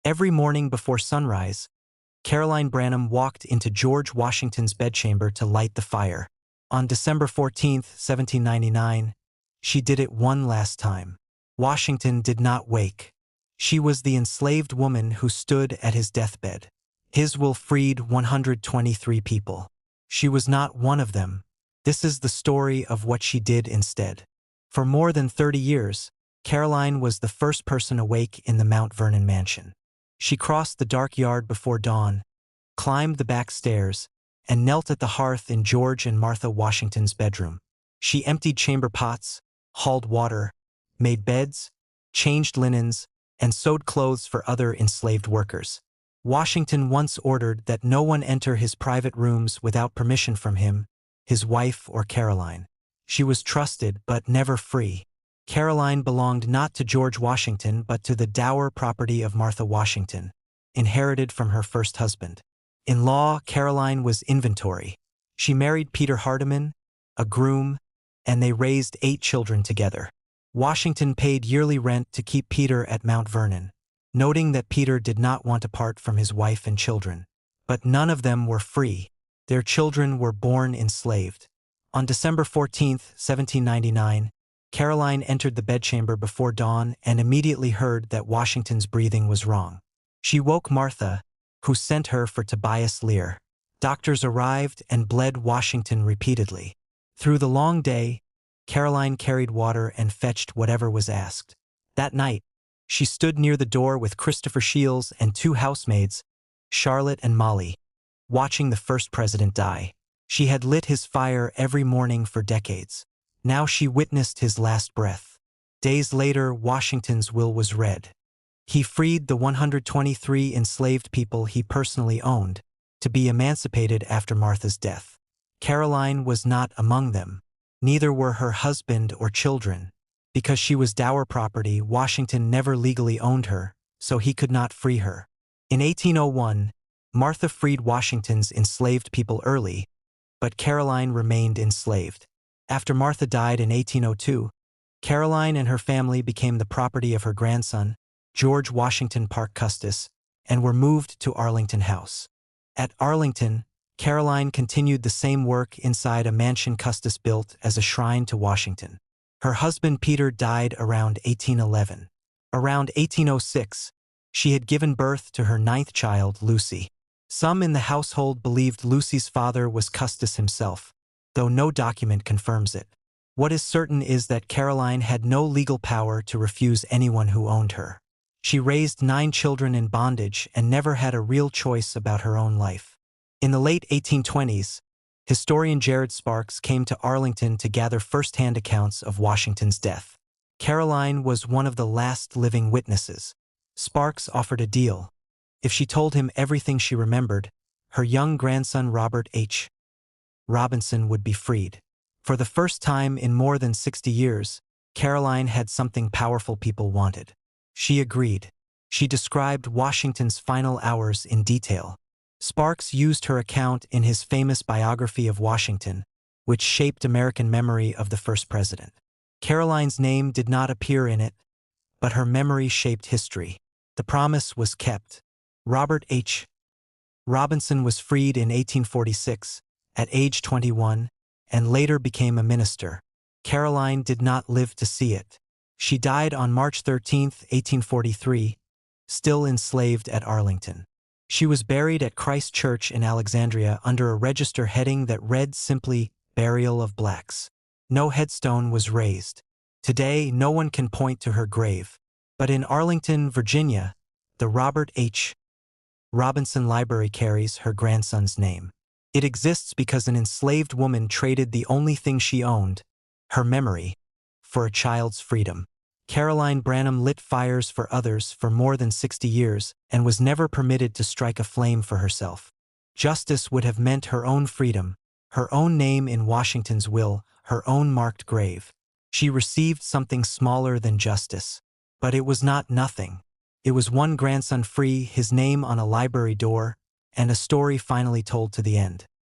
Every morning before sunrise, Caroline Branham walked into George Washington's bedchamber to light the fire. On December 14, 1799, she did it one last time. Washington did not wake. She was the enslaved woman who stood at his deathbed. His will freed 123 people. She was not one of them. This is the story of what she did instead. For more than 30 years, Caroline was the first person awake in the Mount Vernon mansion. She crossed the dark yard before dawn, climbed the back stairs, and knelt at the hearth in George and Martha Washington's bedroom. She emptied chamber pots, hauled water, made beds, changed linens, and sewed clothes for other enslaved workers. Washington once ordered that no one enter his private rooms without permission from him, his wife, or Caroline. She was trusted but never free. Caroline belonged not to George Washington but to the dower property of Martha Washington, inherited from her first husband. In law, Caroline was inventory. She married Peter Hardiman, a groom, and they raised 8 children together. Washington paid yearly rent to keep Peter at Mount Vernon, noting that Peter did not want to part from his wife and children. But none of them were free. Their children were born enslaved. On December 14, 1799, Caroline entered the bedchamber before dawn and immediately heard that Washington's breathing was wrong. She woke Martha, who sent her for Tobias Lear. Doctors arrived and bled Washington repeatedly. Through the long day, Caroline carried water and fetched whatever was asked. That night, she stood near the door with Christopher Shields and 2 housemaids, Charlotte and Molly, watching the first president die. She had lit his fire every morning for decades. Now she witnessed his last breath. Days later, Washington's will was read. He freed the 123 enslaved people he personally owned to be emancipated after Martha's death. Caroline was not among them. Neither were her husband or children. Because she was dower property, Washington never legally owned her, so he could not free her. In 1801, Martha freed Washington's enslaved people early, but Caroline remained enslaved. After Martha died in 1802, Caroline and her family became the property of her grandson, George Washington Parke Custis, and were moved to Arlington House. At Arlington, Caroline continued the same work inside a mansion Custis built as a shrine to Washington. Her husband Peter died around 1811. Around 1806, she had given birth to her 9th child, Lucy. Some in the household believed Lucy's father was Custis himself, though no document confirms it. What is certain is that Caroline had no legal power to refuse anyone who owned her. She raised 9 children in bondage and never had a real choice about her own life. In the late 1820s, historian Jared Sparks came to Arlington to gather first-hand accounts of Washington's death. Caroline was one of the last living witnesses. Sparks offered a deal. If she told him everything she remembered, her young grandson Robert H. Robinson would be freed. For the first time in more than 60 years, Caroline had something powerful people wanted. She agreed. She described Washington's final hours in detail. Sparks used her account in his famous biography of Washington, which shaped American memory of the first president. Caroline's name did not appear in it, but her memory shaped history. The promise was kept. Robert H. Robinson was freed in 1846, at age 21, and later became a minister. Caroline did not live to see it. She died on March 13, 1843, still enslaved at Arlington. She was buried at Christ Church in Alexandria under a register heading that read simply, "Burial of Blacks." No headstone was raised. Today, no one can point to her grave. But in Arlington, Virginia, the Robert H. Robinson Library carries her grandson's name. It exists because an enslaved woman traded the only thing she owned, her memory, for a child's freedom. Caroline Branham lit fires for others for more than 60 years and was never permitted to strike a flame for herself. Justice would have meant her own freedom, her own name in Washington's will, her own marked grave. She received something smaller than justice. But it was not nothing. It was one grandson free, his name on a library door, and a story finally told to the end.